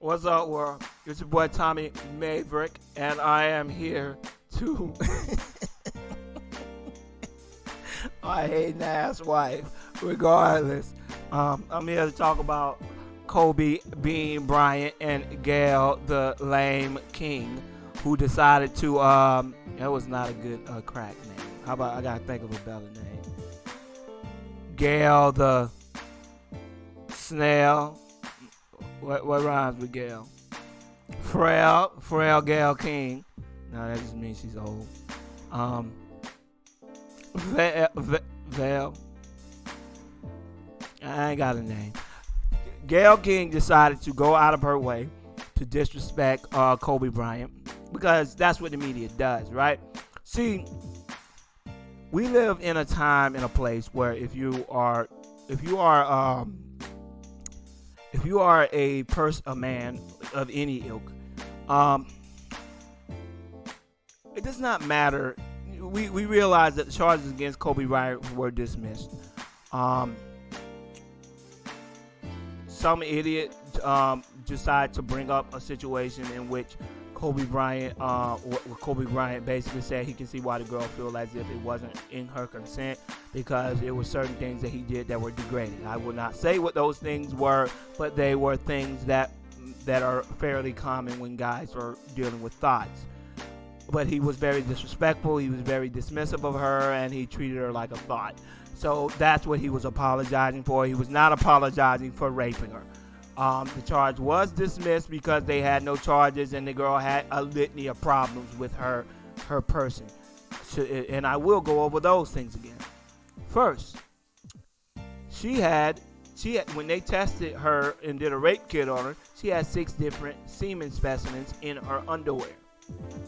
What's up, world? It's your boy Tommy Maverick, and I am here to I hate an ass wife. Regardless, I'm here to talk about Kobe Bean Bryant and Gail the Lame King, who decided to that was not a good crack name. How about I gotta think of a better name? Gail the Snail. What rhymes with Gail? Frail Gail King. No, that just means she's old. Vail. I ain't got a name. Gail King decided to go out of her way to disrespect Kobe Bryant because that's what the media does, right? See, we live in a time and a place where if you are a man of any ilk, it does not matter. We realize that the charges against Kobe Bryant were dismissed. Some idiot decided to bring up a situation in which Kobe Bryant basically said he can see why the girl feel as if it wasn't in her consent because there were certain things that he did that were degrading. I will not say what those things were, but they were things that are fairly common when guys are dealing with thoughts. But he was very disrespectful, he was very dismissive of her, and he treated her like a thought. So that's what he was apologizing for. He was not apologizing for raping her. The charge was dismissed because they had no charges and the girl had a litany of problems with her person. And I will go over those things again. First, she had when they tested her and did a rape kit on her, she had 6 different semen specimens in her underwear.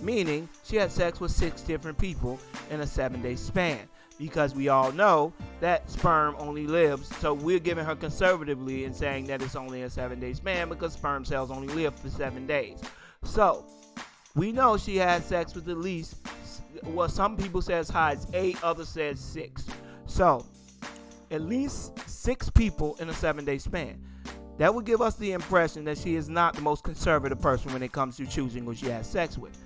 Meaning she had sex with 6 different people in a 7-day span. Because we all know that sperm only lives, so we're giving her conservatively and saying that it's only a 7-day span because sperm cells only live for 7 days. So we know she had sex with at least, well, some people say as high as 8, others says 6. So at least 6 people in a 7-day span. That would give us the impression that she is not the most conservative person when it comes to choosing who she has sex with.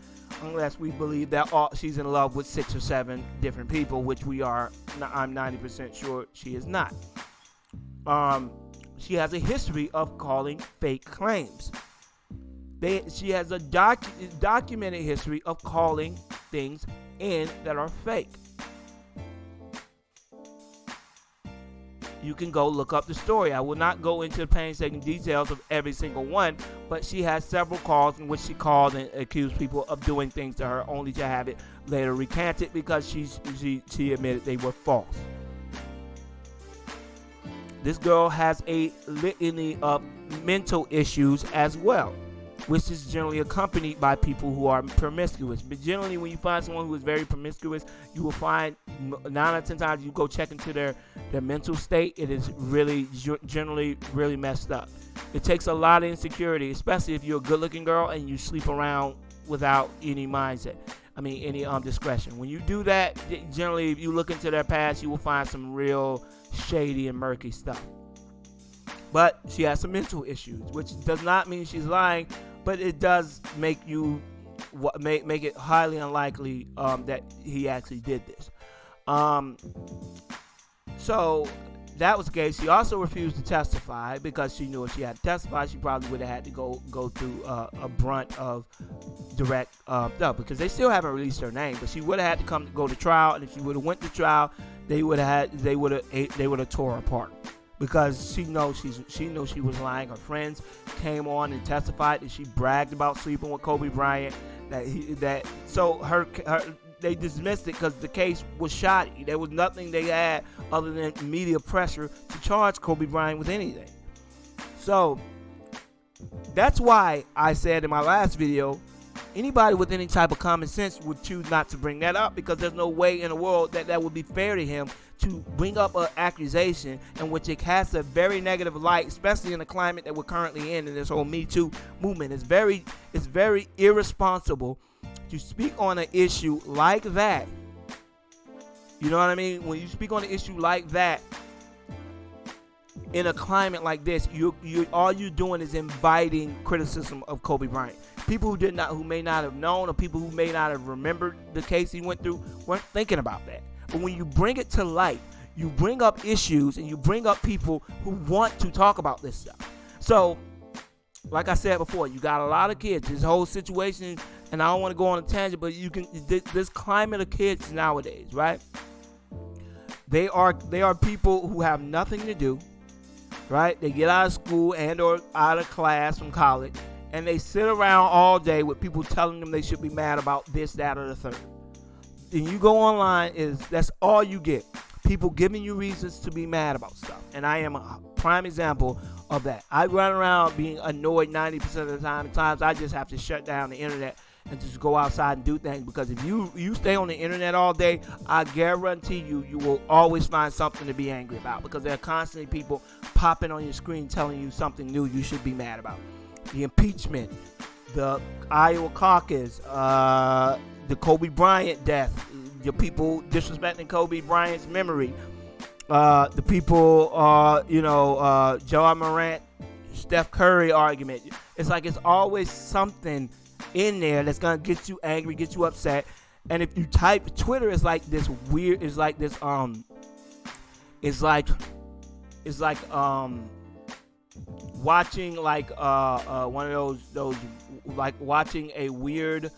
Unless we believe that she's in love with 6 or 7 different people, which I'm 90% sure she is not. She has a history of calling fake claims. She has a documented history of calling things in that are fake. You can go look up the story. I will not go into the painstaking details of every single one, but she has several calls in which she called and accused people of doing things to her only to have it later recanted because she admitted they were false. This girl has a litany of mental issues as well, which is generally accompanied by people who are promiscuous. But generally, when you find someone who is very promiscuous, you will find 9 out of 10 times you go check into their mental state, it is really generally really messed up. It takes a lot of insecurity, especially if you're a good-looking girl and you sleep around without any mindset. Any discretion. When you do that, generally, if you look into their past, you will find some real shady and murky stuff. But she has some mental issues, which does not mean she's lying, but it does make it highly unlikely that he actually did this. So that was the case. She also refused to testify because she knew if she had to testify, she probably would have had to go through a brunt of direct stuff because they still haven't released her name. But she would have had to go to trial, and if she would have went to trial, they would have tore her apart. Because she knows she was lying. Her friends came on and testified that she bragged about sleeping with Kobe Bryant. They dismissed it because the case was shoddy. There was nothing they had other than media pressure to charge Kobe Bryant with anything. So that's why I said in my last video, anybody with any type of common sense would choose not to bring that up because there's no way in the world that would be fair to him to bring up an accusation in which it casts a very negative light, especially in the climate that we're currently in this whole Me Too movement. It's very irresponsible to speak on an issue like that. You know what I mean? When you speak on an issue like that, in a climate like this, you all you're doing is inviting criticism of Kobe Bryant. People who may not have known, or people who may not have remembered the case he went through, weren't thinking about that. But when you bring it to light, you bring up issues and you bring up people who want to talk about this stuff. So, like I said before, you got a lot of kids. This whole situation, and I don't want to go on a tangent, but this climate of kids nowadays, right? They are people who have nothing to do, right? They get out of school and or out of class from college, and they sit around all day with people telling them they should be mad about this, that, or the third. And you go online, that's all you get. People giving you reasons to be mad about stuff. And I am a prime example of that. I run around being annoyed 90% of the time. At times I just have to shut down the internet and just go outside and do things, because if you stay on the internet all day, I guarantee you will always find something to be angry about, because there are constantly people popping on your screen telling you something new you should be mad about. The impeachment, the Iowa caucus, the Kobe Bryant death, the people disrespecting Kobe Bryant's memory, the people, Ja Morant, Steph Curry argument. It's like it's always something in there that's gonna get you angry, get you upset. And if you type Twitter, it's like this weird, it's like watching like one of those like watching a weird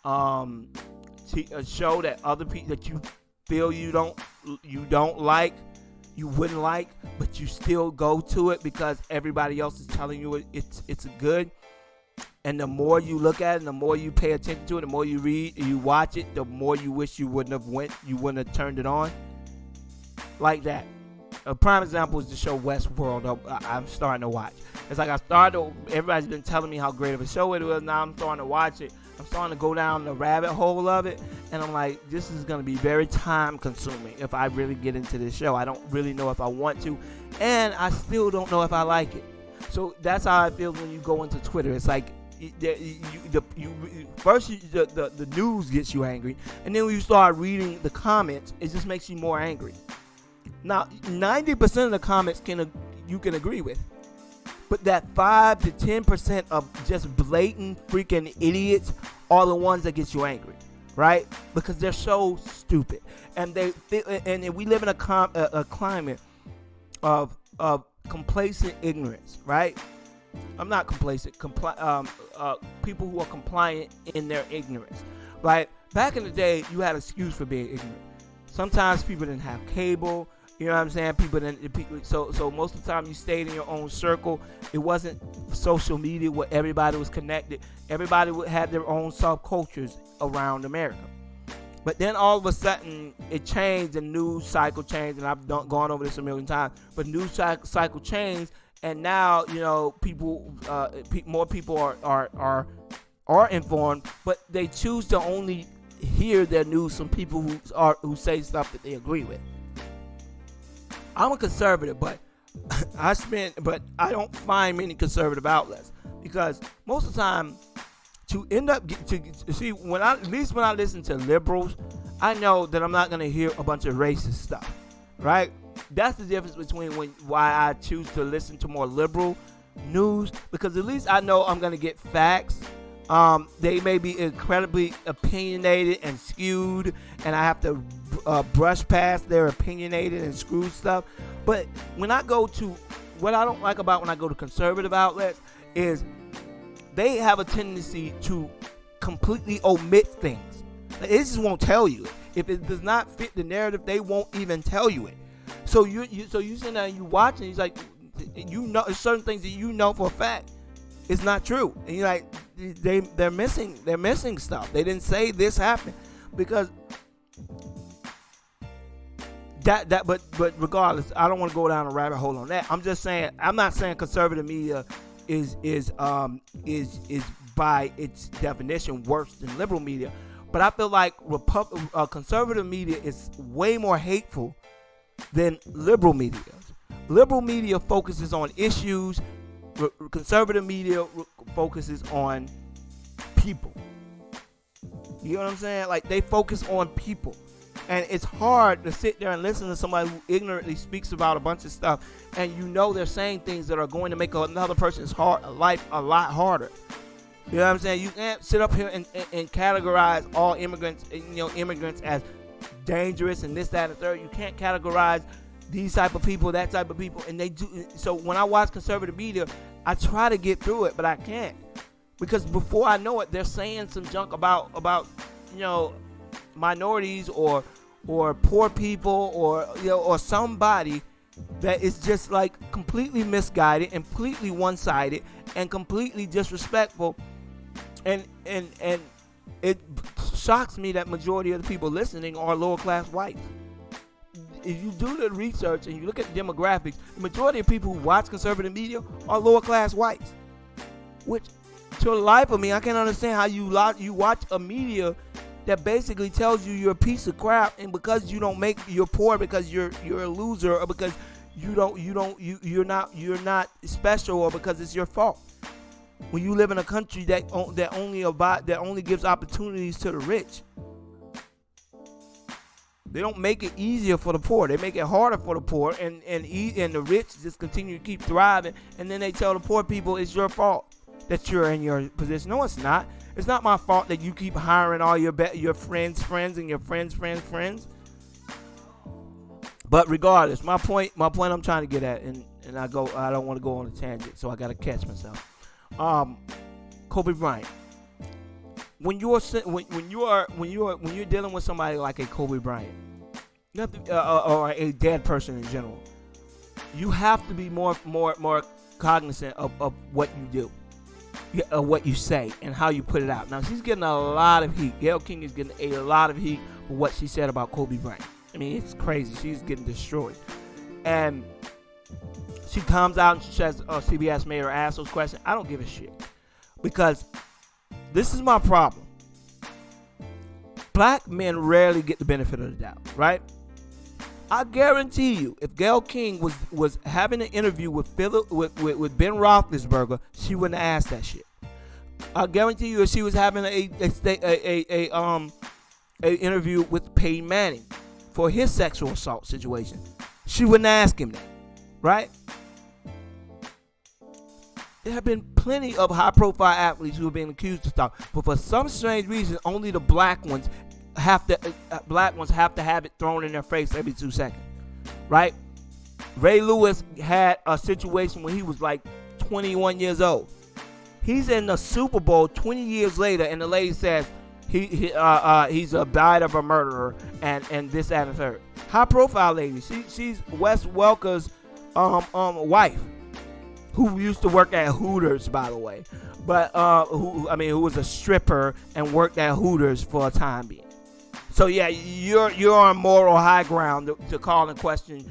a show that other people that you feel you don't like, you wouldn't like, but you still go to it because everybody else is telling you it's good. And the more you look at it, the more you pay attention to it, the more you read, you watch it, the more you wish you wouldn't have turned it on. Like that. A prime example is the show Westworld. I'm starting to watch. It's like everybody's been telling me how great of a show it was. Now I'm starting to watch it. I'm starting to go down the rabbit hole of it. And I'm like, this is going to be very time consuming if I really get into this show. I don't really know if I want to. And I still don't know if I like it. So that's how I feel when you go into Twitter. It's like, first the news gets you angry, and then when you start reading the comments, it just makes you more angry. Now, 90% of the comments you can agree with, but that 5 to 10% of just blatant freaking idiots are the ones that get you angry, right? Because they're so stupid, and we live in a climate of complacent ignorance, right? I'm not complacent. People who are compliant in their ignorance, right? Back in the day, you had an excuse for being ignorant. Sometimes people didn't have cable. You know what I'm saying? So most of the time you stayed in your own circle. It wasn't social media where everybody was connected. Everybody had their own subcultures around America. But then all of a sudden it changed. The news cycle changed, and I've gone over this a million times. But news cycle changed. And now, people, more people are informed, but they choose to only hear their news from people who say stuff that they agree with. I'm a conservative, but I don't find many conservative outlets, because most of the time, to end up to see when I listen to liberals, I know that I'm not gonna hear a bunch of racist stuff, right? That's the difference between why I choose to listen to more liberal news, because at least I know I'm going to get facts. They may be incredibly opinionated and skewed, and I have to brush past their opinionated and skewed stuff. But when I go to, what I don't like about when I go to conservative outlets is they have a tendency to completely omit things. They just won't tell you it. If it does not fit the narrative, they won't even tell you it. So you sit there and you watch, and he's like, certain things that you know for a fact it's not true, and you're like, they're missing stuff. They didn't say this happened, because but regardless, I don't want to go down a rabbit hole on that. I'm just saying, I'm not saying conservative media is by its definition worse than liberal media, but I feel like conservative media is way more hateful than liberal media. Liberal media focuses on issues. Conservative media focuses on people. You know what I'm saying? Like, they focus on people. And it's hard to sit there and listen to somebody who ignorantly speaks about a bunch of stuff, and you know they're saying things that are going to make another person's life a lot harder. You know what I'm saying? You can't sit up here and categorize all immigrants, immigrants as dangerous and this, that, and the third. You can't categorize these type of people, that type of people, and they do. So when I watch conservative media, I try to get through it, but I can't, because before I know it, they're saying some junk about minorities or poor people or somebody that is just like completely misguided and completely one-sided and completely disrespectful, and it shocks me that majority of the people listening are lower class whites. If you do the research and you look at the demographics, the majority of people who watch conservative media are lower class whites, which to the life of me I can't understand how you watch a media that basically tells you you're a piece of crap, and because you're poor because you're a loser, or because you're not special, or because it's your fault. When you live in a country that only gives opportunities to the rich, they don't make it easier for the poor. They make it harder for the poor, and the rich just continue to keep thriving. And then they tell the poor people it's your fault that you're in your position. No, it's not. It's not my fault that you keep hiring all your friends' friends and your friends' friends. But regardless, my point I'm trying to get at, and I don't want to go on a tangent, so I got to catch myself. Kobe Bryant. When you're dealing with somebody like a Kobe Bryant, you have to, or a dead person in general, you have to be more cognizant of what you do. What you say and how you put it out. Now, she's getting a lot of heat. Gail King is getting a lot of heat for what she said about Kobe Bryant. I mean, it's crazy. She's getting destroyed. And she comes out and she says, CBS made her ask those questions. I don't give a shit. Because this is my problem. Black men rarely get the benefit of the doubt, right? I guarantee you, if Gail King was having an interview with Ben Roethlisberger, she wouldn't have asked that shit. I guarantee you, if she was having a interview with Peyton Manning for his sexual assault situation, she wouldn't ask him that, right? There have been plenty of high-profile athletes who have been accused of stuff, but for some strange reason, only the black ones have to have it thrown in their face every 2 seconds, right? Ray Lewis had a situation when he was like 21 years old. He's in the Super Bowl 20 years later, and the lady says he's died of a murderer and this, that, and the third. High-profile lady. She's Wes Welker's wife, who used to work at Hooters, by the way, but who was a stripper and worked at Hooters for a time being. So yeah, you're on moral high ground to call and question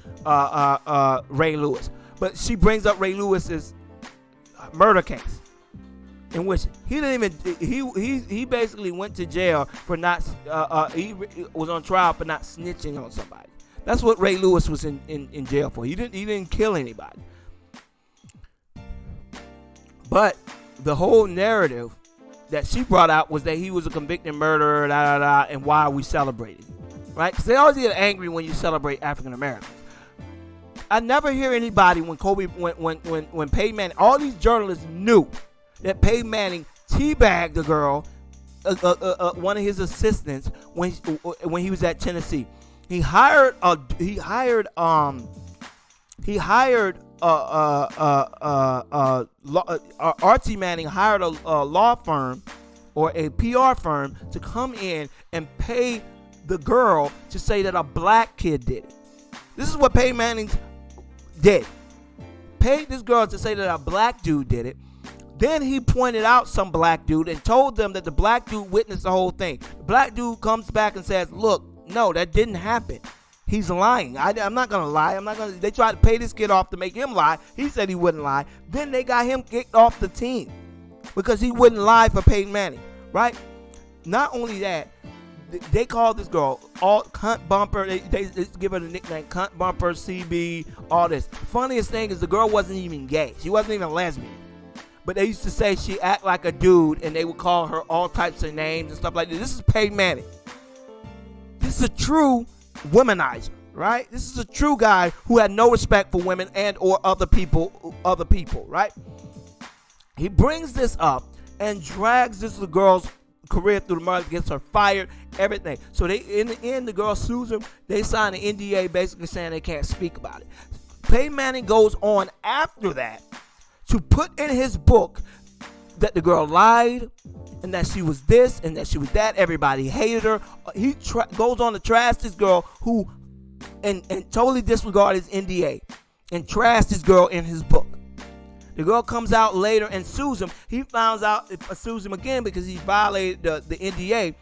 Ray Lewis. But she brings up Ray Lewis's murder case, in which he didn't even he basically went to jail for not he was on trial for not snitching on somebody. That's what Ray Lewis was in jail for. He didn't kill anybody. But the whole narrative that she brought out was that he was a convicted murderer, and why are we celebrating, right? Because they always get angry when you celebrate African Americans. I never hear anybody when Peyton Manning, all these journalists knew that Peyton Manning teabagged the girl, one of his assistants when he was at Tennessee. Archie Manning hired a law firm or a PR firm to come in and pay the girl to say that a black kid did it. This is what Peyton Manning did. Paid this girl to say that a black dude did it. Then he pointed out some black dude and told them that the black dude witnessed the whole thing. The black dude comes back and says, look, no, that didn't happen. He's lying. I'm not going to lie. They tried to pay this kid off to make him lie. He said he wouldn't lie. Then they got him kicked off the team because he wouldn't lie for Peyton Manning, right? Not only that, they called this girl all cunt bumper. They give her the nickname cunt bumper, CB, all this. The funniest thing is the girl wasn't even gay. She wasn't even a lesbian. But they used to say she act like a dude, and they would call her all types of names and stuff like that. This is Peyton Manning. This is a true womanizer, right? This is a true guy who had no respect for women and or other people, right? He brings this up and drags this little girl's career through the mud, gets her fired, everything. So they, in the end, the girl sues him. They sign an NDA basically saying they can't speak about it. Peyton Manning goes on after that to put in his book that the girl lied and that she was this and that she was that. Everybody hated her. He goes on to trash this girl who and totally disregard his NDA and trash this girl in his book. The girl comes out later and sues him. He finds out, sues him again because he violated the NDA.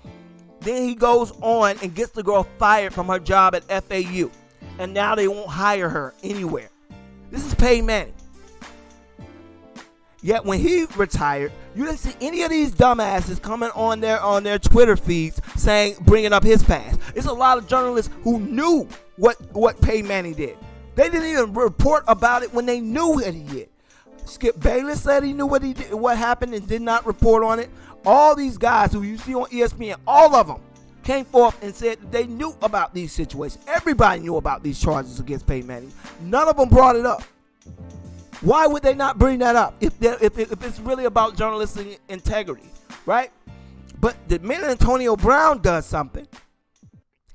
Then he goes on and gets the girl fired from her job at FAU. And now they won't hire her anywhere. This is Peyton Manning. Yet when he retired, you didn't see any of these dumbasses coming on their Twitter feeds bringing up his past. It's a lot of journalists who knew what Peyton Manning did. They didn't even report about it when they knew what he did. Skip Bayless said he knew what happened and did not report on it. All these guys who you see on ESPN, all of them came forth and said that they knew about these situations. Everybody knew about these charges against Peyton Manning. None of them brought it up. Why would they not bring that up if it's really about journalistic integrity, right? But the minute Antonio Brown does something,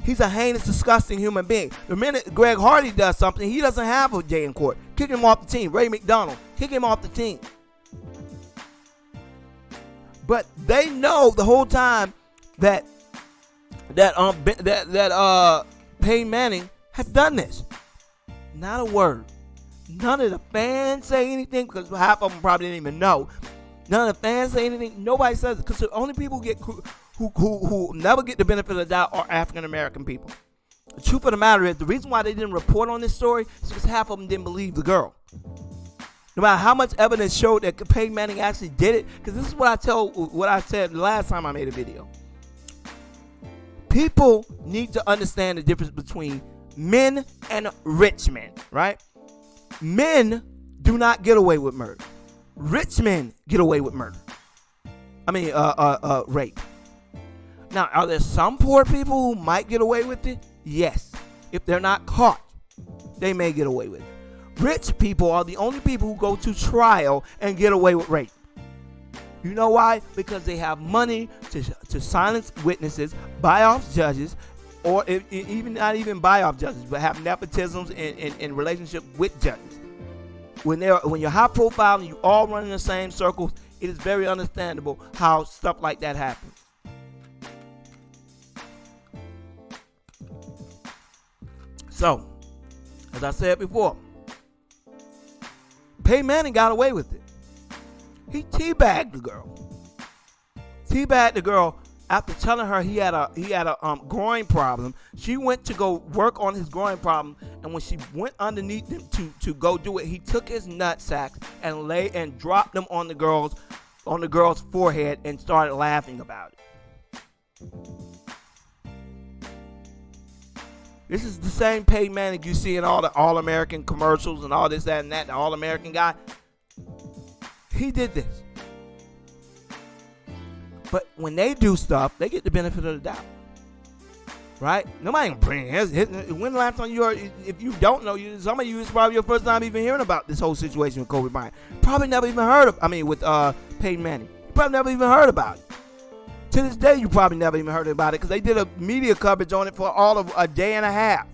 he's a heinous, disgusting human being. The minute Greg Hardy does something, he doesn't have a day in court. Kick him off the team. Ray McDonald, kick him off the team. But they know the whole time that Peyton Manning has done this. Not a word. None of the fans say anything because half of them probably didn't even know. None of the fans say anything. Nobody says it because the only people who never get the benefit of the doubt are African American people. The truth of the matter is, the reason why they didn't report on this story is because half of them didn't believe the girl. No matter how much evidence showed that Peyton Manning actually did it, because this is what I said the last time I made a video. People need to understand the difference between men and rich men, right? Men do not get away with murder. Rich men get away with murder. Rape. Now, are there some poor people who might get away with it? Yes. If they're not caught, they may get away with it. Rich people are the only people who go to trial and get away with rape. You know why? Because they have money to silence witnesses, buy off judges, or even not even buy off judges, but have nepotisms in relationship with judges. When you're high profile and you all run in the same circles, it is very understandable how stuff like that happens. So, as I said before, Peyton Manning got away with it. He teabagged the girl. Teabagged the girl after telling her he had a groin problem. She went to go work on his groin problem, and when she went underneath him to go do it, he took his nutsack and dropped them on the girl's forehead and started laughing about it. This is the same Peyton Manning you see in all the All-American commercials and all this, that, and that. The All-American guy. He did this. But when they do stuff, they get the benefit of the doubt. Right? Nobody can bring his. When the last time you heard, if you don't know, some of you, it's probably your first time even hearing about this whole situation with Kobe Bryant. Probably never even heard of, with Peyton Manning. You probably never even heard about it. To this day, you probably never even heard about it because they did a media coverage on it for all of a day and a half.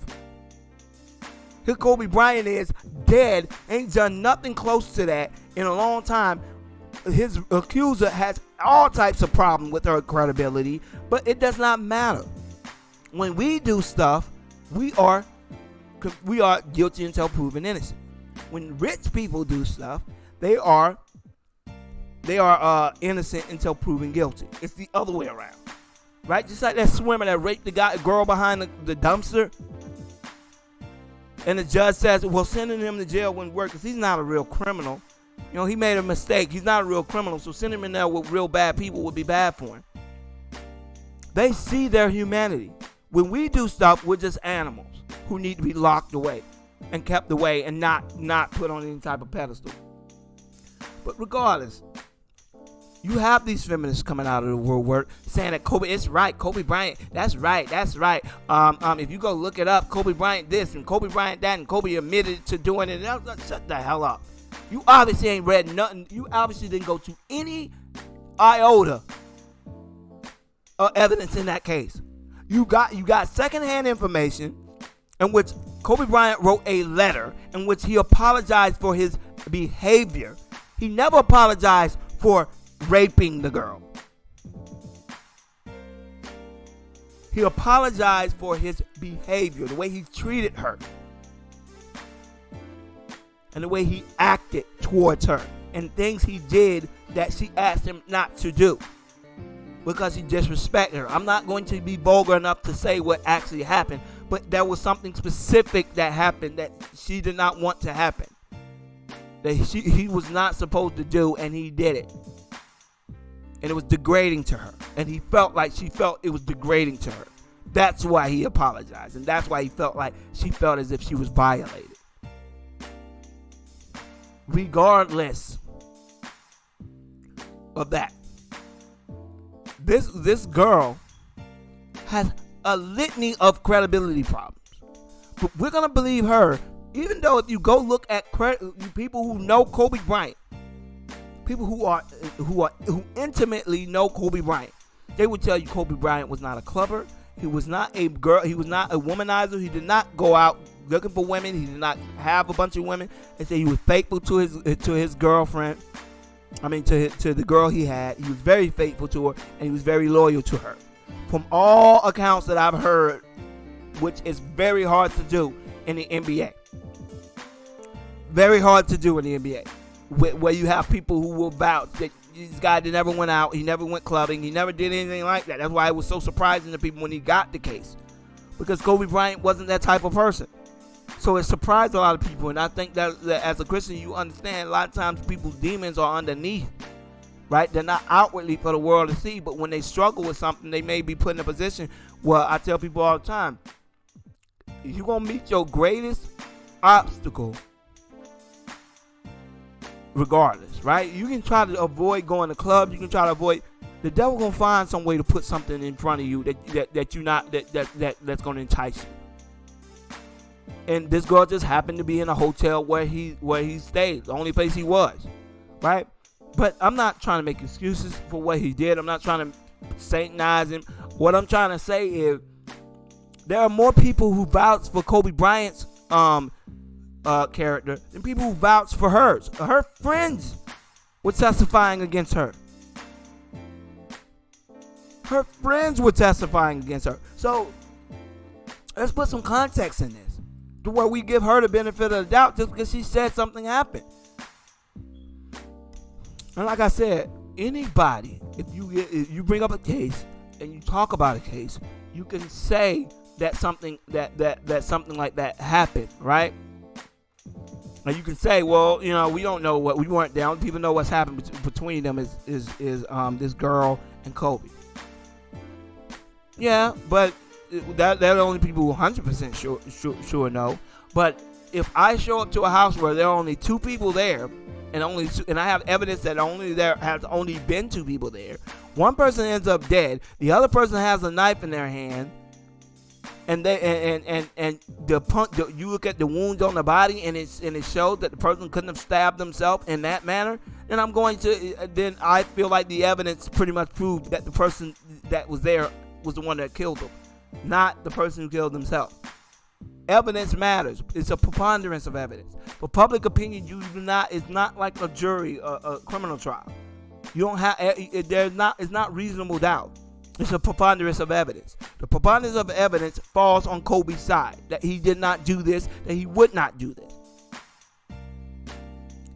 Here Kobe Bryant is dead, ain't done nothing close to that in a long time. His accuser has all types of problems with her credibility, but it does not matter. When we do stuff, we are guilty until proven innocent. When rich people do stuff, they are innocent until proven guilty. It's the other way around, right? Just like that swimmer that raped the girl behind the dumpster, and the judge says, well, sending him to jail wouldn't work because he's not a real criminal. He made a mistake. He's not a real criminal, so sending him in there with real bad people would be bad for him. They see their humanity. When we do stuff, we're just animals who need to be locked away and kept away and not put on any type of pedestal. But regardless, You have these feminists coming out of the woodwork saying that Kobe, it's right. Kobe Bryant, that's right. If you go look it up, Kobe Bryant this and Kobe Bryant that, and Kobe admitted to doing it. Shut the hell up. You obviously ain't read nothing. You obviously didn't go to any iota of evidence in that case. You got secondhand information in which Kobe Bryant wrote a letter in which he apologized for his behavior. He never apologized for raping the girl. He apologized for his behavior, the way he treated her, and the way he acted towards her, and things he did that she asked him not to do because he disrespected her. I'm not going to be vulgar enough to say what actually happened, but there was something specific that happened that she did not want to happen, that he was not supposed to do, and he did it. And it was degrading to her. And she felt it was degrading to her. That's why he apologized. And that's why he felt like she felt as if she was violated. Regardless of that, this girl has a litany of credibility problems. But we're going to believe her, even though if you go look at people who know Kobe Bryant, people who intimately know Kobe Bryant, they would tell you Kobe Bryant was not a clubber. He was not a girl. He was not a womanizer. He did not go out looking for women. He did not have a bunch of women. They say he was faithful to his girlfriend. I mean, to the girl he had. He was very faithful to her, and he was very loyal to her. From all accounts that I've heard, which is very hard to do in the NBA. Very hard to do in the NBA. Where you have people who will vouch that this guy never went out, he never went clubbing, he never did anything like that. That's why it was so surprising to people when he got the case, because Kobe Bryant wasn't that type of person. So it surprised a lot of people, and I think that as a Christian, you understand a lot of times people's demons are underneath, right? They're not outwardly for the world to see, but when they struggle with something, they may be put in a position where I tell people all the time, if you're going to meet your greatest obstacle, regardless, right? You can try to avoid going to clubs. You can try to avoid. The devil gonna find some way to put something in front of you that's gonna entice you. And this girl just happened to be in a hotel where he stayed, the only place he was, right? But I'm not trying to make excuses for what he did. I'm not trying to satanize him. What I'm trying to say is there are more people who vouch for Kobe Bryant's character than people who vouch for hers. Her friends were testifying against her. Her friends were testifying against her. So let's put some context in this, to where we give her the benefit of the doubt just because she said something happened. And like I said, anybody, if you bring up a case and you talk about a case, you can say that something that something like that happened, right? And you can say, well, you know, we don't know what, we weren't there. Don't even know what's happened between them is this girl and Kobe. Yeah, but they're the only people who 100% sure know. But if I show up to a house where there are only two people there, and I have evidence that there has only been two people there, one person ends up dead, the other person has a knife in their hand, and you look at the wounds on the body, and it shows that the person couldn't have stabbed themselves in that manner, then I feel like the evidence pretty much proved that the person that was there was the one that killed them, not the person who killed themselves. Evidence matters. It's a preponderance of evidence. For public opinion, it's not like a jury, a criminal trial. You don't have, it's not reasonable doubt. It's a preponderance of evidence. The preponderance of evidence falls on Kobe's side, that he did not do this, that he would not do this.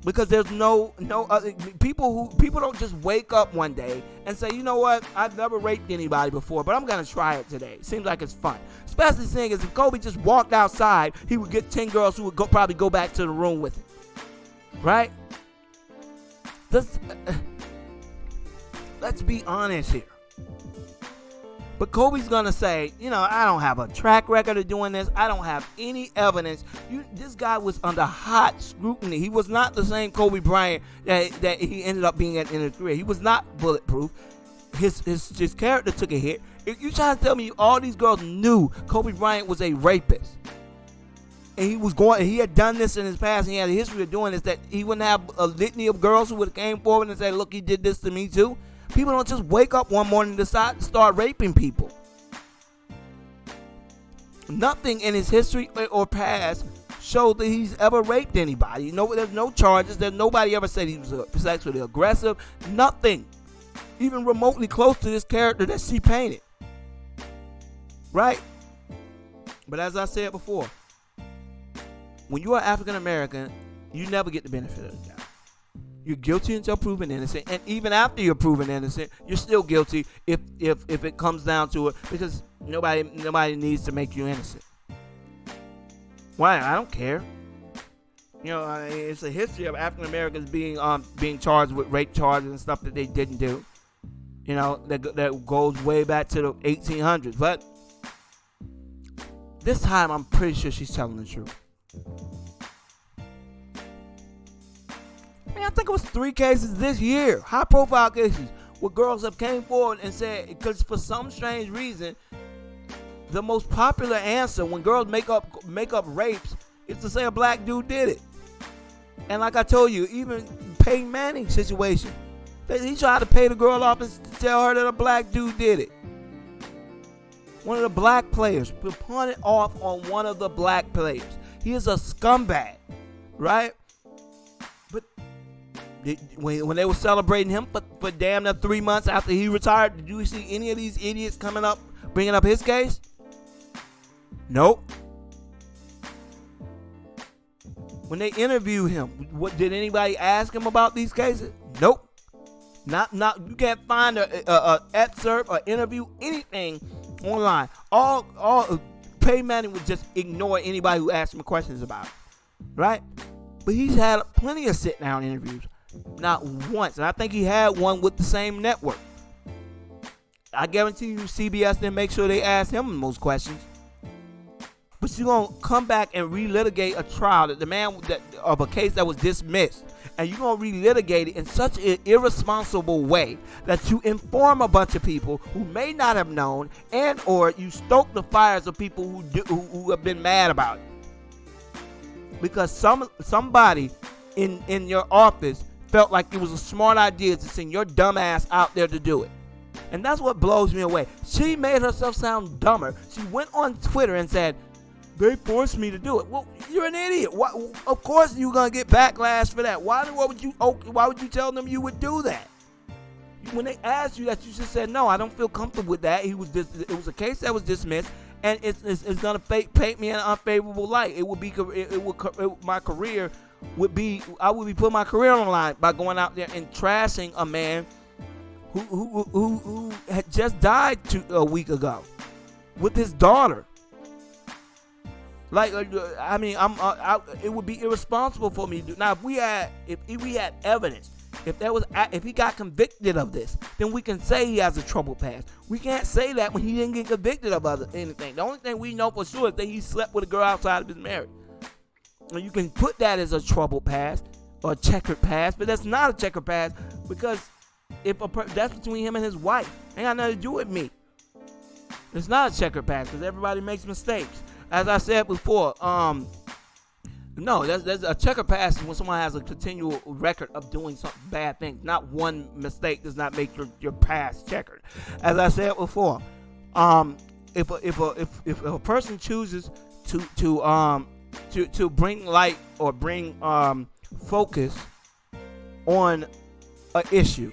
Because there's no other people don't just wake up one day and say, you know what, I've never raped anybody before, but I'm gonna try it today. Seems like it's fun. Especially seeing as if Kobe just walked outside, he would get 10 girls who would probably go back to the room with him. Right? Let's be honest here. But Kobe's gonna say, you know, I don't have a track record of doing this. I don't have any evidence. This guy was under hot scrutiny. He was not the same Kobe Bryant that he ended up being at the end of the career. He was not bulletproof. His character took a hit. If you trying to tell me all these girls knew Kobe Bryant was a rapist, and he had done this in his past, and he had a history of doing this, that he wouldn't have a litany of girls who would have came forward and said, look, he did this to me too? People don't just wake up one morning and decide to start raping people. Nothing in his history or past showed that he's ever raped anybody. There's no charges. There's nobody ever said he was sexually aggressive. Nothing even remotely close to this character that she painted. Right? But as I said before, when you are African American, you never get the benefit of the doubt. You're guilty until proven innocent, and even after you're proven innocent, you're still guilty if it comes down to it, because nobody needs to make you innocent. Why? I don't care. It's a history of African Americans being charged with rape charges and stuff that they didn't do. That goes way back to the 1800s. But this time, I'm pretty sure she's telling the truth. I think it was 3 cases this year, high-profile cases, where girls have came forward and said, because for some strange reason, the most popular answer when girls make up rapes is to say a black dude did it. And like I told you, even Peyton Manning's situation, he tried to pay the girl off and tell her that a black dude did it. One of the black players pawned it off on one of the black players. He is a scumbag, right? But when they were celebrating him for damn near 3 months after he retired, did you see any of these idiots coming up, bringing up his case? Nope. When they interviewed him, did anybody ask him about these cases? Nope. Not. You can't find a excerpt or interview, anything online. All Peyton Manning would just ignore anybody who asked him questions about it, right? But he's had plenty of sit-down interviews. Not once. And I think he had one with the same network. I guarantee you CBS didn't make sure they asked him most questions. But you're going to come back and relitigate a trial of a case that was dismissed. And you're going to relitigate it in such an irresponsible way that you inform a bunch of people who may not have known, and or you stoke the fires of people who have been mad about it. Because somebody in your office felt like it was a smart idea to send your dumb ass out there to do it. And that's what blows me away. She made herself sound dumber. She went on Twitter and said, they forced me to do it. Well, you're an idiot. Of course you're going to get backlash for that. Why would you tell them you would do that? When they asked you that, you just said, no, I don't feel comfortable with that. It was a case that was dismissed, and it's going to paint me in an unfavorable light. My career would be, I would be putting my career on the line by going out there and trashing a man who had just died a week ago with his daughter. It would be irresponsible for me to do. Now, if we had evidence, if he got convicted of this, then we can say he has a troubled past. We can't say that when he didn't get convicted of anything. The only thing we know for sure is that he slept with a girl outside of his marriage. And you can put that as a troubled past or a checkered past, but that's not a checkered past, because that's between him and his wife. Ain't got nothing to do with me. It's not a checkered past, because everybody makes mistakes. As I said before, no, there's a checker pass when someone has a continual record of doing some bad things. Not one mistake does not make your past checkered. As I said before, if a person chooses to bring light or bring focus on an issue,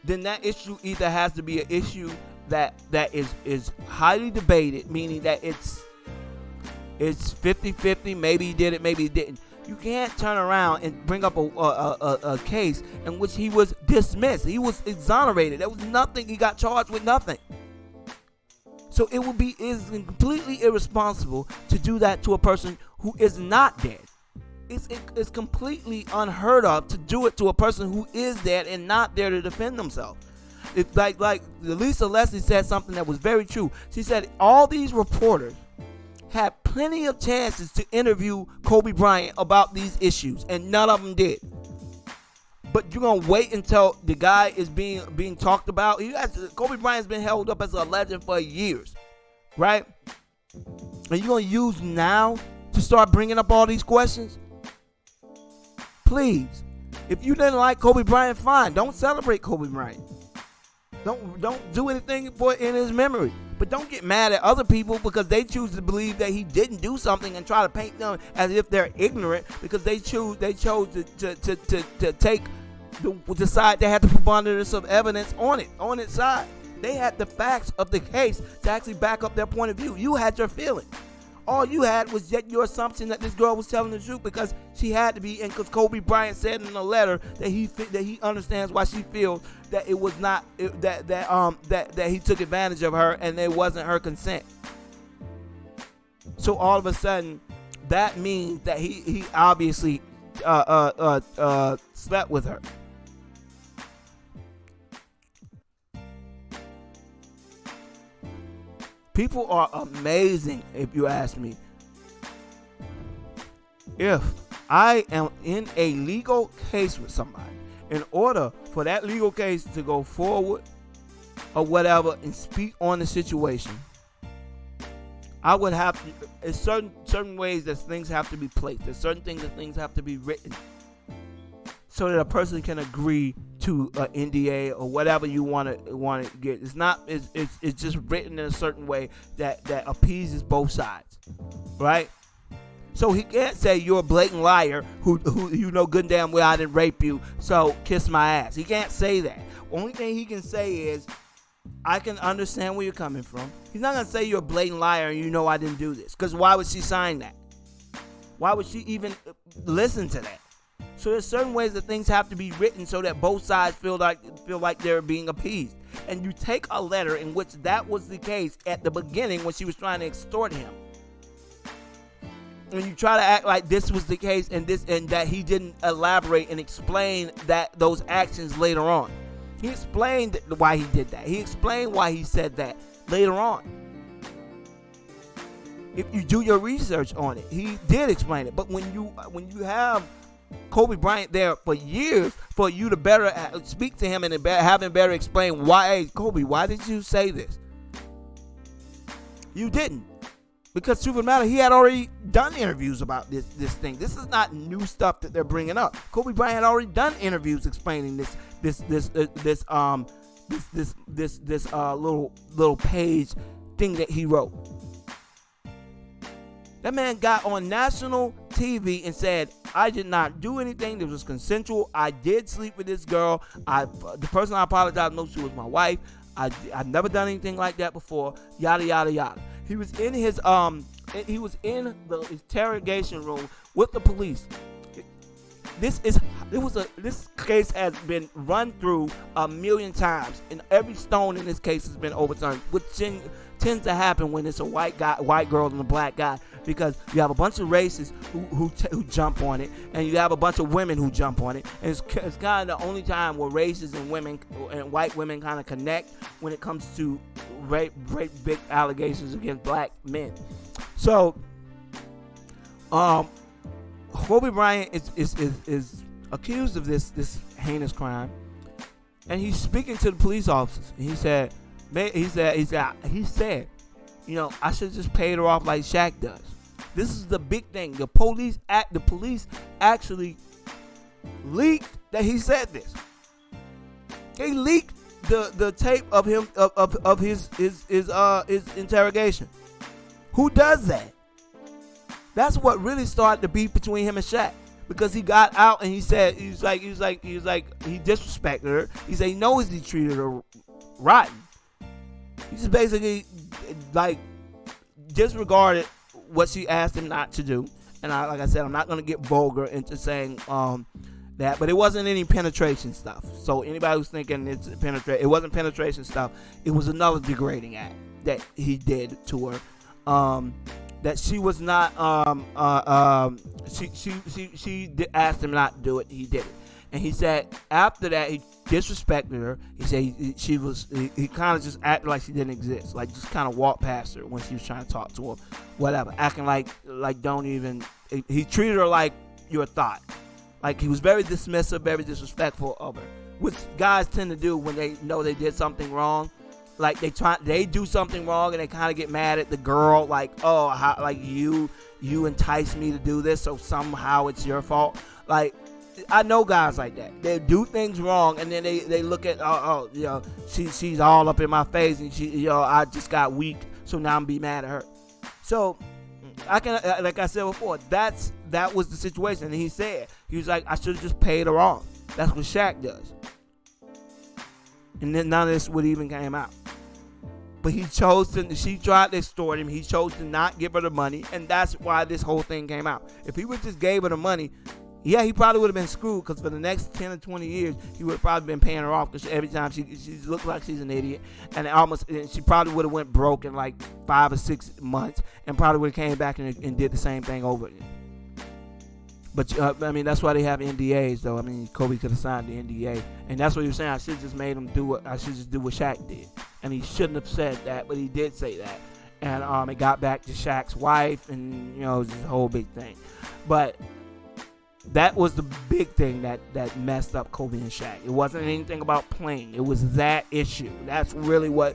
then that issue either has to be an issue that is highly debated, meaning that it's 50-50, maybe he did it, maybe he didn't. You can't turn around and bring up a case in which he was dismissed. He was exonerated. There was nothing. He got charged with nothing. So it's completely irresponsible to do that to a person who is not dead. It's completely unheard of to do it to a person who is dead and not there to defend themselves. It's like Lisa Leslie said something that was very true. She said all these reporters had plenty of chances to interview Kobe Bryant about these issues, and none of them did. But you're gonna wait until the guy is being talked about. Kobe Bryant's been held up as a legend for years, right? And you're gonna use now to start bringing up all these questions? Please, if you didn't like Kobe Bryant, fine. Don't celebrate Kobe Bryant. Don't do anything in his memory. But don't get mad at other people because they choose to believe that he didn't do something and try to paint them as if they're ignorant because they chose to take the side that had the preponderance of evidence on its side. They had the facts of the case to actually back up their point of view. You had your feelings. All you had was yet your assumption that this girl was telling the truth because she had to be, and because Kobe Bryant said in a letter that he understands why she feels that it was not that he took advantage of her and it wasn't her consent. So all of a sudden, that means that he obviously slept with her. People are amazing, if you ask me. If I am in a legal case with somebody, in order for that legal case to go forward or whatever and speak on the situation, I would have to, in certain ways that things have to be placed. There's certain things that things have to be written so that a person can agree to an NDA or whatever you want to get. It's not. It's just written in a certain way that appeases both sides, right? So he can't say you're a blatant liar who you know good and damn well I didn't rape you, so kiss my ass. He can't say that. Only thing he can say is, I can understand where you're coming from. He's not gonna say you're a blatant liar and you know I didn't do this, because why would she sign that? Why would she even listen to that? So there's certain ways that things have to be written so that both sides feel like they're being appeased. And you take a letter in which that was the case at the beginning when she was trying to extort him, and you try to act like this was the case and that he didn't elaborate and explain those actions later on. He explained why he did that. He explained why he said that later on. If you do your research on it, he did explain it. But when you have Kobe Bryant there for years for you to better speak to him and have him better explain why, hey, Kobe, why did you say this? You didn't. Because truth of the matter, he had already done interviews about this thing. This is not new stuff that they're bringing up. Kobe Bryant had already done interviews explaining this little page thing that he wrote. That man got on national TV and said, I did not do anything. This was consensual. I did sleep with this girl. The person I apologize most to was my wife. I've never done anything like that before. Yada yada yada. He was in the interrogation room with the police. This case has been run through 1,000,000 times, and every stone in this case has been overturned, which tends to happen when it's a white girl and a black guy, because you have a bunch of racists who jump on it, and you have a bunch of women who jump on it, and it's kind of the only time where racists and women and white women kind of connect when it comes to rape big allegations against black men. So, Kobe Bryant is accused of this heinous crime, and he's speaking to the police officers. And he said, you know, I should have just paid her off like Shaq does. This is the big thing. The police actually leaked that he said this. They leaked the tape of him of his interrogation. Who does that? That's what really started the beef between him and Shaq, because he got out and he said he disrespected her. He said he knows he treated her rotten. He just basically disregarded what she asked him not to do. And like I said, I'm not going to get vulgar into saying that, but it wasn't any penetration stuff. So anybody who's thinking it wasn't penetration stuff. It was another degrading act that he did to her. That she was not. She asked him not to do it. He did it. And he said after that he disrespected her. He said he kind of just acted like she didn't exist, like just kind of walked past her when she was trying to talk to him, whatever, acting like don't even. He treated her like your thought. Like he was very dismissive, very disrespectful of her, which guys tend to do when they know they did something wrong. Like they do something wrong and they kind of get mad at the girl, like, oh, like you enticed me to do this, so somehow it's your fault. Like, I know guys like that. They do things wrong and then they look at, she's all up in my face and I just got weak, so now I'm be mad at her. So I can, like I said before, that was the situation. And he was like, I should have just paid her off. That's what Shaq does. And then none of this would even came out. But she tried to extort him. He chose to not give her the money. And that's why this whole thing came out. If he would just gave her the money, yeah, he probably would have been screwed, because for the next 10 or 20 years, he would have probably been paying her off, because every time she looked like she's an idiot. And she probably would have went broke in like 5 or 6 months and probably would have came back and did the same thing over again. But, that's why they have NDAs, though. Kobe could have signed the NDA. And that's what he was saying. I should have just made him I should just do what Shaq did. And he shouldn't have said that, but he did say that. And it got back to Shaq's wife, and, it was this whole big thing. But that was the big thing that messed up Kobe and Shaq. It wasn't anything about playing. It was that issue. That's really what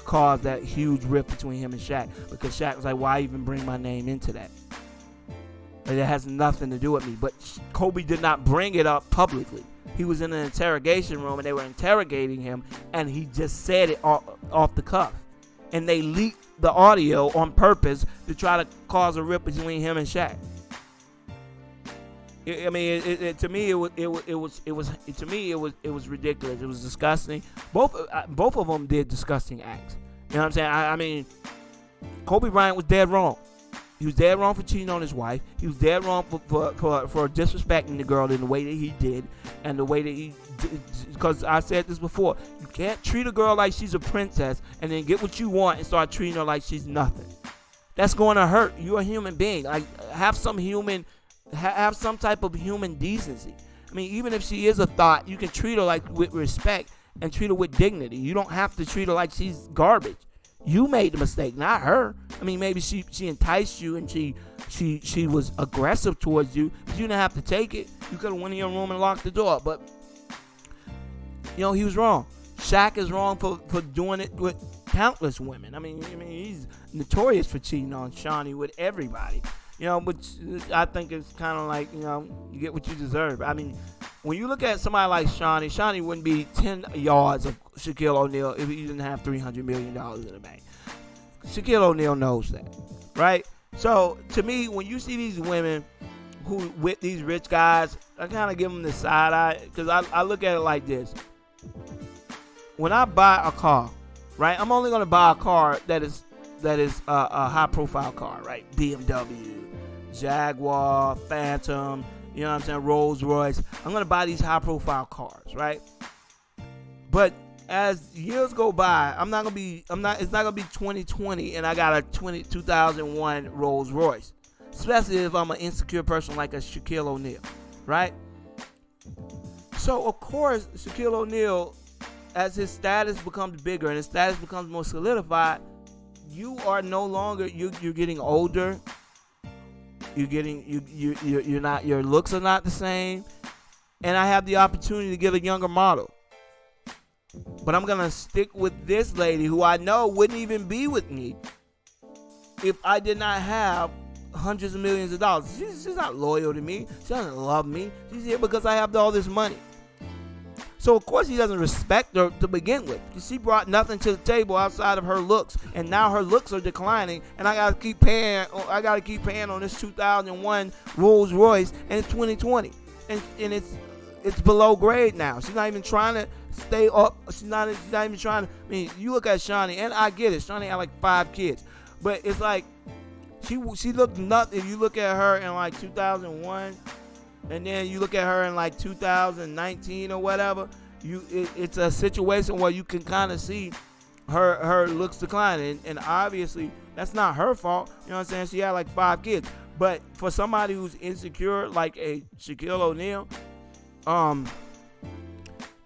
caused that huge rift between him and Shaq. Because Shaq was like, why even bring my name into that? It has nothing to do with me. But Kobe did not bring it up publicly. He was in an interrogation room and they were interrogating him, and he just said it off the cuff. And they leaked the audio on purpose to try to cause a rift between him and Shaq. To me, it was ridiculous. It was disgusting. Both of them did disgusting acts. You know what I'm saying? Kobe Bryant was dead wrong. He was dead wrong for cheating on his wife. He was dead wrong for disrespecting the girl in the way that he did, and the way that he did, because I said this before. You can't treat a girl like she's a princess and then get what you want and start treating her like she's nothing. That's going to hurt. You're a human being. Like, have some type of human decency. Even if she is a thought, you can treat her with respect and treat her with dignity. You don't have to treat her like she's garbage. You made the mistake, not her. Maybe she enticed you and she was aggressive towards you, but you didn't have to take it. You could have went in your room and locked the door. But he was wrong. Shaq is wrong for doing it with countless women. He's notorious for cheating on Shawnee with everybody. But I think it's kind of like, you get what you deserve. When you look at somebody like Shawnee wouldn't be 10 yards of Shaquille O'Neal if he didn't have $300 million in the bank. Shaquille O'Neal knows that, right? So, to me, when you see these women who with these rich guys, I kind of give them the side eye, because I look at it like this. When I buy a car, right, I'm only going to buy a car that is a high-profile car, right? BMW, Jaguar, Phantom, Rolls Royce. I'm going to buy these high-profile cars, right? But as years go by, it's not going to be 2020 and I got a 2001 Rolls Royce. Especially if I'm an insecure person like a Shaquille O'Neal, right? So, of course, Shaquille O'Neal, as his status becomes bigger and his status becomes more solidified, you are no longer, you're getting older. Your looks are not the same. And I have the opportunity to get a younger model. But I'm going to stick with this lady who I know wouldn't even be with me if I did not have hundreds of millions of dollars. She's not loyal to me. She doesn't love me. She's here because I have all this money. So, of course, he doesn't respect her to begin with. She brought nothing to the table outside of her looks. And now her looks are declining. And I got to keep paying on this 2001 Rolls Royce. And it's 2020. And it's below grade now. She's not even trying to stay up. She's not even trying to. You look at Shawnee. And I get it. Shawnee had like 5 kids. But it's like, she looked nothing. You look at her in like 2001. And then you look at her in like 2019 or whatever, it's a situation where you can kind of see her looks declining. And obviously, that's not her fault. You know what I'm saying? She had like 5 kids. But for somebody who's insecure, like a Shaquille O'Neal, um,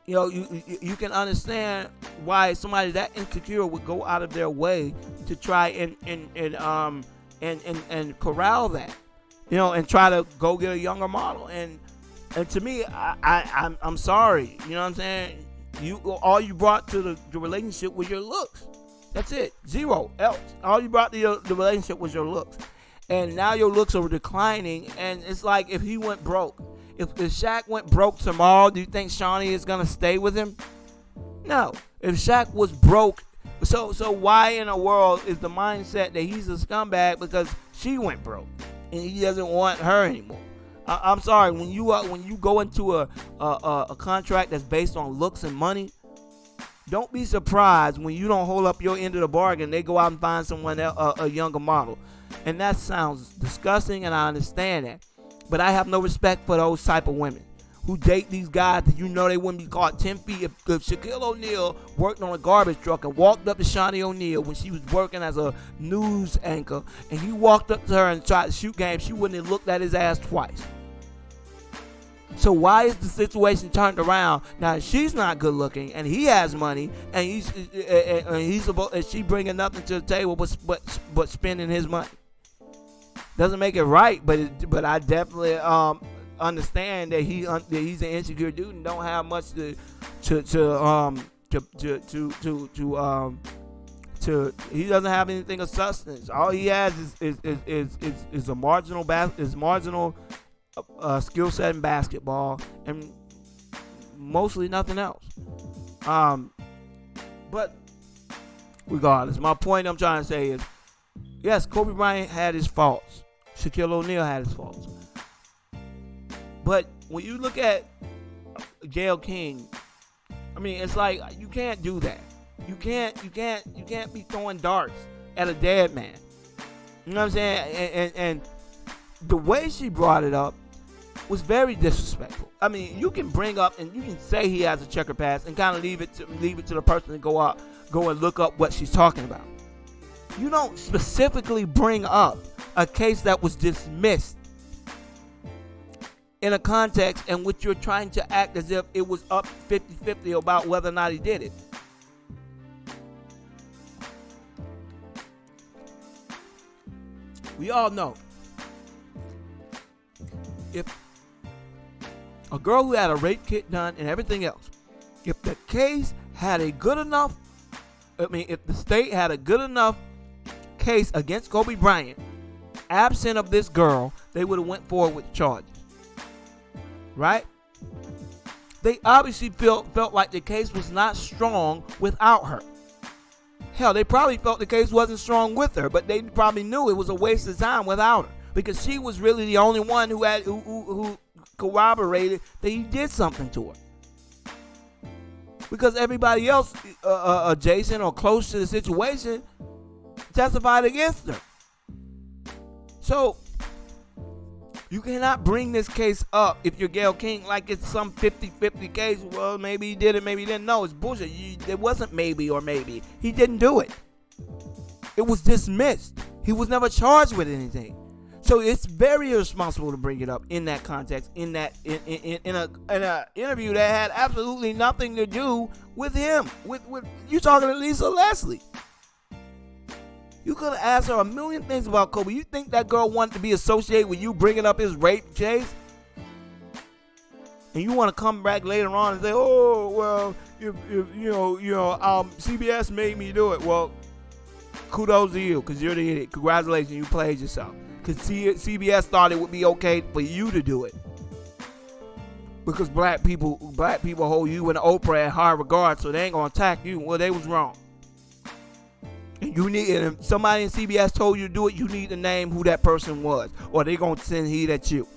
you can understand why somebody that insecure would go out of their way to try and corral that, and try to go get a younger model. And to me, I'm sorry, you know what I'm saying? All you brought to the relationship was your looks. That's it. Zero else. All you brought to the relationship was your looks. And now your looks are declining, and it's like if he went broke. If Shaq went broke tomorrow, do you think Shawnee is going to stay with him? No. If Shaq was broke, so why in the world is the mindset that he's a scumbag because she went broke and he doesn't want her anymore? I'm sorry, when you go into a contract that's based on looks and money, don't be surprised when you don't hold up your end of the bargain. They go out and find someone else, a younger model, and that sounds disgusting, and I understand that. But I have no respect for those type of women who date these guys that they wouldn't be caught 10 feet. If Shaquille O'Neal worked on a garbage truck and walked up to Shawnee O'Neal when she was working as a news anchor, and he walked up to her and tried to shoot game, she wouldn't have looked at his ass twice. So why is the situation turned around? Now she's not good looking, and he has money, and she's bringing nothing to the table but spending his money. Doesn't make it right, but I definitely understand that he's an insecure dude and don't have much to he doesn't have anything of substance. All he has is a marginal skill set in basketball and mostly nothing else. But regardless, my point I'm trying to say is, yes, Kobe Bryant had his faults. Shaquille O'Neal had his faults. But when you look at Gail King, I mean, it's like you can't do that. You can't be throwing darts at a dead man. You know what I'm saying? And the way she brought it up was very disrespectful. I mean, you can bring up and you can say he has a checker pass and kind of leave it to the person to go and look up what she's talking about. You don't specifically bring up a case that was dismissed in a context in which you're trying to act as if it was up 50-50 about whether or not he did it. We all know if a girl who had a rape kit done and everything else, if the case had a good enough, if the state had a good enough case against Kobe Bryant, absent of this girl, they would have went forward with the charges. Right? They obviously felt like the case was not strong without her. Hell, they probably felt the case wasn't strong with her, but they probably knew it was a waste of time without her because she was really the only one who corroborated that he did something to her. Because everybody else adjacent or close to the situation testified against her. So you cannot bring this case up if you're Gail King like it's some 50-50 case. Well, maybe he did it, maybe he didn't. No, it's bullshit. It wasn't maybe or maybe. He didn't do it. It was dismissed. He was never charged with anything. So it's very irresponsible to bring it up in that context, in a interview that had absolutely nothing to do with him. With you talking to Lisa Leslie. You could have asked her a million things about Kobe. You think that girl wanted to be associated with you bringing up his rape case? And you want to come back later on and say, "Oh, well, if CBS made me do it." Well, kudos to you, because you're the idiot. Congratulations, you played yourself. Because CBS thought it would be okay for you to do it. Because black people hold you and Oprah in high regard, so they ain't gonna attack you. Well, they was wrong. And if somebody in CBS told you to do it, you need to name who that person was, or they gonna send heat at you.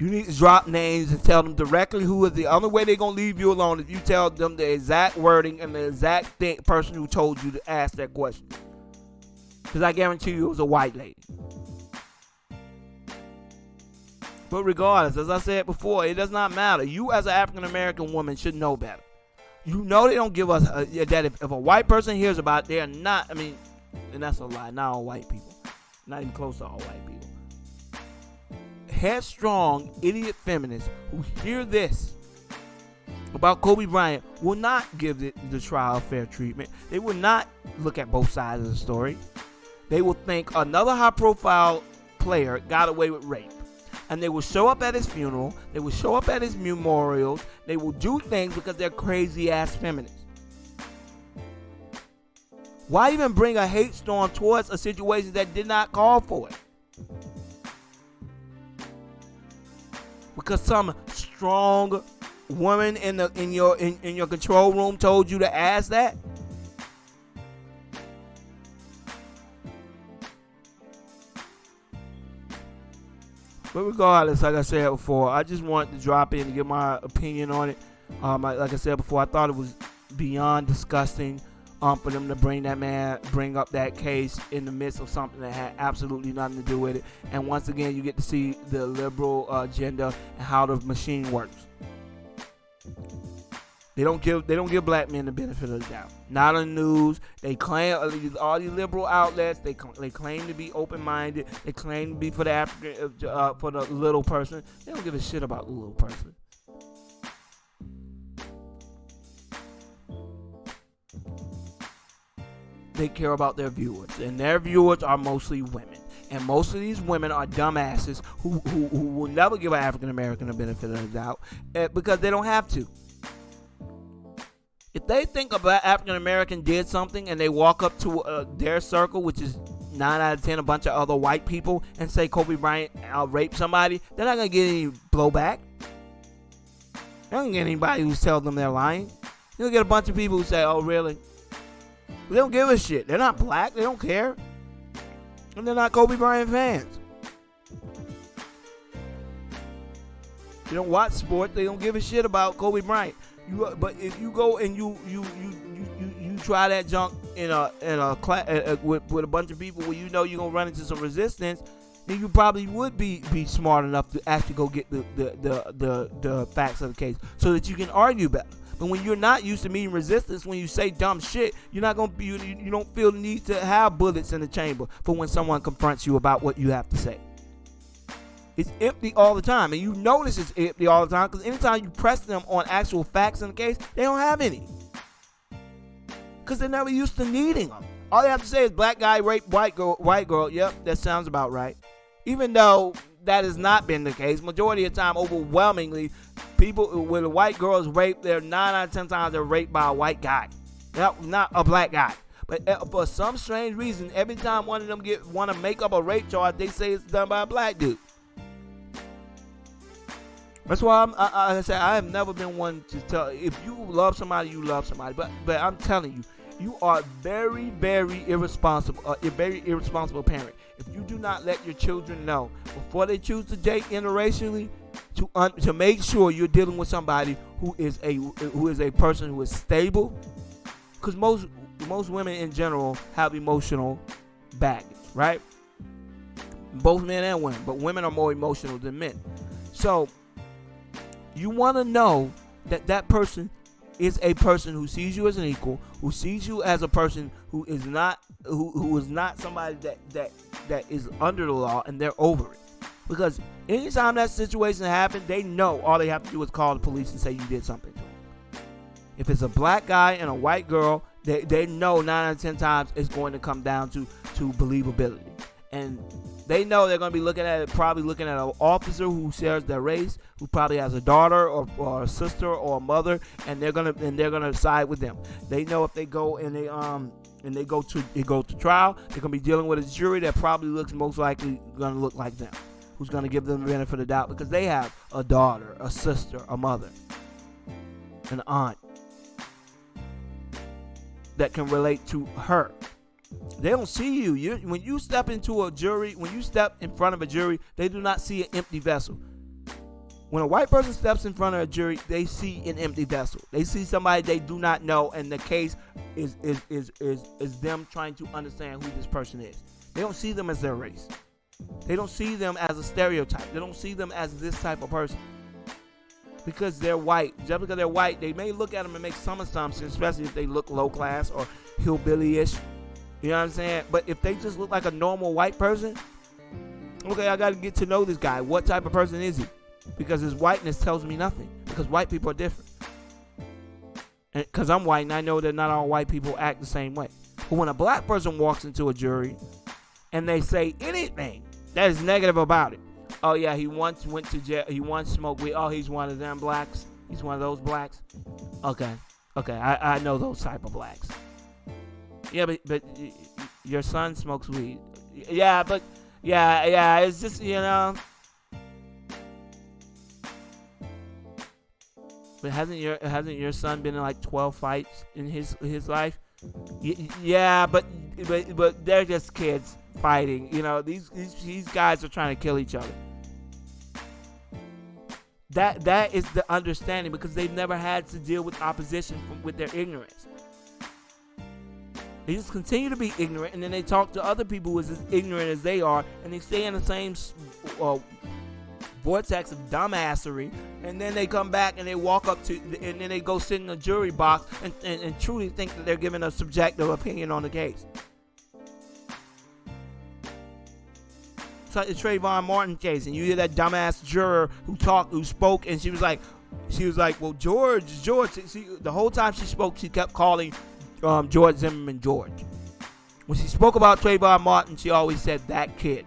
You need to drop names and tell them directly who is. The only way they're gonna leave you alone if you tell them the exact wording and the exact person who told you to ask that question. Because I guarantee you it was a white lady. But regardless, as I said before, it does not matter. You as an African American woman should know better. You know they don't give us that if a white person hears about it, they're not, and that's a lie, not all white people. Not even close to all white people. headstrong, idiot feminists who hear this about Kobe Bryant will not give the trial fair treatment. They will not look at both sides of the story. They will think another high-profile player got away with rape. And they will show up at his funeral. They will show up at his memorials. They will do things because they're crazy-ass feminists. Why even bring a hate storm towards a situation that did not call for it? Because some strong woman in your control room told you to ask that? But regardless, like I said before, I just wanted to drop in and give my opinion on it. Like I said before, I thought it was beyond disgusting for them to bring up that case in the midst of something that had absolutely nothing to do with it. And once again, you get to see the liberal agenda and how the machine works. They don't give black men the benefit of the doubt. Not on the news. They claim all these liberal outlets. They claim to be open-minded. They claim to be for the African, for the little person. They don't give a shit about the little person. They care about their viewers, and their viewers are mostly women. And most of these women are dumbasses who will never give an African American the benefit of the doubt because they don't have to. If they think a black African American did something and they walk up to their circle, which is 9 out of 10 a bunch of other white people, and say Kobe Bryant raped somebody, they're not going to get any blowback. They're not going to get anybody who tells them they're lying. You'll get a bunch of people who say, oh, really? They don't give a shit. They're not black. They don't care. And they're not Kobe Bryant fans. They don't watch sport. They don't give a shit about Kobe Bryant. But if you go and you try that junk in a class with a bunch of people where you know you're gonna run into some resistance, then you probably would be smart enough to actually go get the facts of the case so that you can argue better. But when you're not used to meeting resistance, when you say dumb shit, you're not gonna be. You don't feel the need to have bullets in the chamber for when someone confronts you about what you have to say. It's empty all the time, and you notice it's empty all the time because anytime you press them on actual facts in the case, they don't have any because they're never used to needing them. All they have to say is black guy raped white girl. Yep, that sounds about right. Even though that has not been the case, majority of the time, overwhelmingly, people when a white girl is raped, they're 9 out of 10 times they're raped by a white guy, not a black guy. But for some strange reason, every time one of them want to make up a rape charge, they say it's done by a black dude. That's why I said I have never been one to tell. If you love somebody, you love somebody. But I'm telling you, you are very, very irresponsible. A very irresponsible parent if you do not let your children know before they choose to date interracially to make sure you're dealing with somebody who is a person who is stable. Because most women in general have emotional baggage, right? Both men and women, but women are more emotional than men. So you want to know that person is a person who sees you as an equal, who sees you as a person who is not somebody that is under the law and they're over it. Because anytime that situation happens, they know all they have to do is call the police and say you did something to them. If it's a black guy and a white girl, they know 9 out of 10 times it's going to come down to believability. And they know they're going to be probably looking at an officer who shares their race, who probably has a daughter or a sister or a mother, and they're gonna side with them. They know if they go and they go to trial, they're gonna be dealing with a jury that probably looks most likely gonna look like them, who's gonna give them the benefit of the doubt because they have a daughter, a sister, a mother, an aunt that can relate to her. They don't see you. When you step into a jury, when you step in front of a jury, they do not see an empty vessel. When a white person steps in front of a jury, they see an empty vessel. They see somebody they do not know, and the case is them trying to understand who this person is. They don't see them as their race. They don't see them as a stereotype. They don't see them as this type of person. Because they're white. Just because they're white, they may look at them and make some assumptions, especially if they look low class or hillbilly-ish. You know what I'm saying? But if they just look like a normal white person, Okay, I got to get to know this guy. What type of person is he? Because his whiteness tells me nothing. Because white people are different. Because I'm white and I know that not all white people act the same way. But when a black person walks into a jury and they say anything that is negative about it, oh yeah, he once went to jail, he once smoked weed, oh he's one of them blacks, he's one of those blacks. Okay, I know those type of blacks. Yeah, but your son smokes weed. Yeah, but yeah, it's just, But hasn't your son been in like 12 fights in his life? Yeah, but they're just kids fighting. These guys are trying to kill each other. That is the understanding, because they've never had to deal with opposition with their ignorance. They just continue to be ignorant, and then they talk to other people who is as ignorant as they are, and they stay in the same vortex of dumbassery, and then they come back and they walk up to, and then they go sit in the jury box and truly think that they're giving a subjective opinion on the case. It's like the Trayvon Martin case, and you hear that dumbass juror who spoke, and she was like, well, George. See, the whole time she spoke, she kept calling George Zimmerman George. When she spoke about Trayvon Martin, she always said that kid.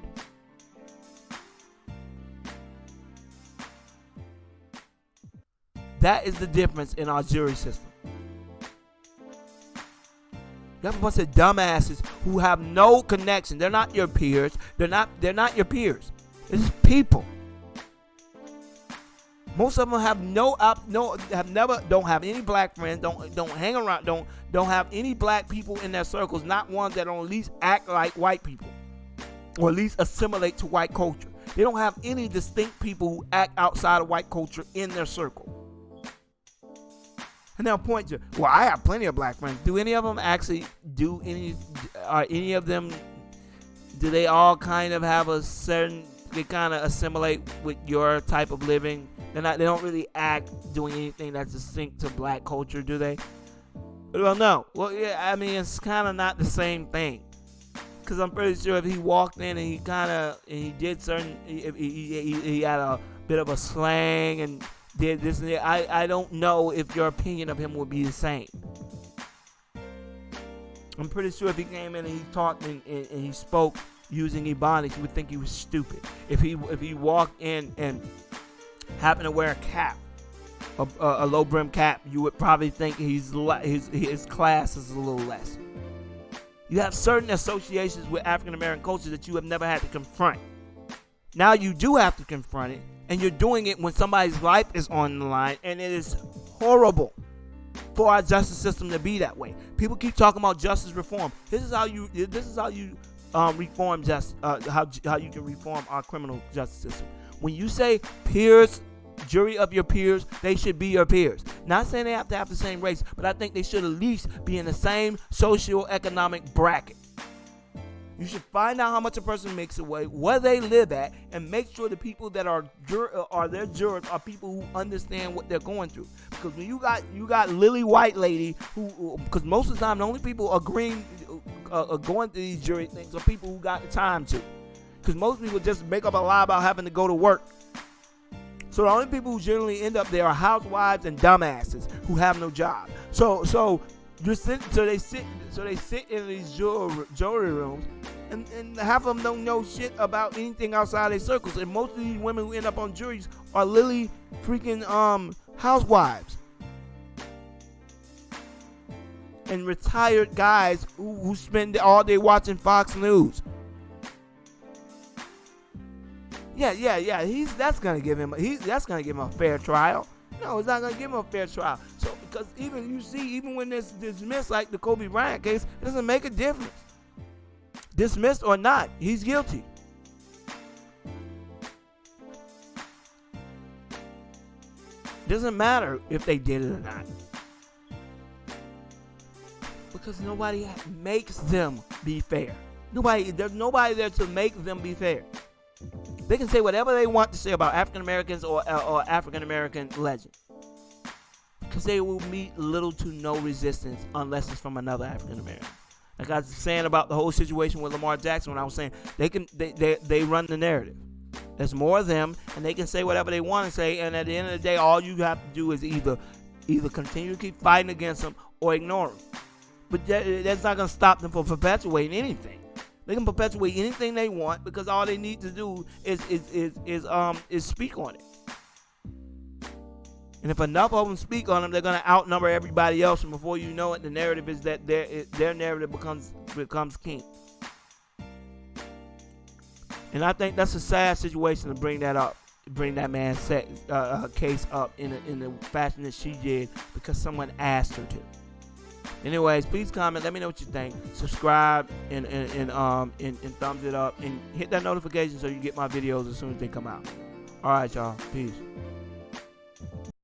That is the difference in our jury system. You have a bunch of dumbasses who have no connection. They're not your peers. They're not your peers. This is people. Most of them have don't have any black friends. Don't hang around. Don't have any black people in their circles. Not ones that don't at least act like white people, or at least assimilate to white culture. They don't have any distinct people who act outside of white culture in their circle. And they'll point to, well, I have plenty of black friends. Do any of them actually do any? Are any of them? Do they all kind of have a certain? They kind of assimilate with your type of living. They don't really act doing anything that's distinct to black culture, do they? Well, no. Well, yeah. I mean, it's kind of not the same thing. Because I'm pretty sure if he walked in and he did certain, if he had a bit of a slang and did this and that, I don't know if your opinion of him would be the same. I'm pretty sure if he came in and he talked and he spoke using Ebonics, you would think he was stupid. If he walked in and happened to wear a cap, a low brim cap, you would probably think his class is a little less. You have certain associations with African American culture that you have never had to confront. Now you do have to confront it, and you're doing it when somebody's life is on the line, and it is horrible for our justice system to be that way. People keep talking about justice reform. This is how you reform how you can reform our criminal justice system. When you say peers, jury of your peers, they should be your peers. Not saying they have to have the same race, but I think they should at least be in the same socio-economic bracket. You should find out how much a person makes away, where they live at, and make sure the people that are their jurors are people who understand what they're going through. Because when you got Lily White Lady, who because most of the time the only people going to these jury things are people who got the time to. Because most people just make up a lie about having to go to work. So the only people who generally end up there are housewives and dumbasses who have no job. So they sit in these jury rooms, and half of them don't know shit about anything outside their circles. And most of these women who end up on juries are literally freaking housewives and retired guys who spend all day watching Fox News. Yeah. That's gonna give him a fair trial. No, it's not gonna give him a fair trial. So because even when it's dismissed, like the Kobe Bryant case, it doesn't make a difference. Dismissed or not, he's guilty. Doesn't matter if they did it or not. Because nobody makes them be fair. There's nobody there to make them be fair. They can say whatever they want to say about African Americans or African American legends, because they will meet little to no resistance unless it's from another African American. Like I was saying about the whole situation with Lamar Jackson, when I was saying they run the narrative. There's more of them, and they can say whatever they want to say, and at the end of the day, all you have to do is either continue to keep fighting against them or ignore them. But that's not going to stop them from perpetuating anything. They can perpetuate anything they want because all they need to do is speak on it. And if enough of them speak on them, they're going to outnumber everybody else. And before you know it, the narrative is that their narrative becomes king. And I think that's a sad situation to bring that man's case up in the fashion that she did because someone asked her to. Anyways, please comment. Let me know what you think. Subscribe and thumbs it up and hit that notification so you get my videos as soon as they come out. All right, y'all. Peace.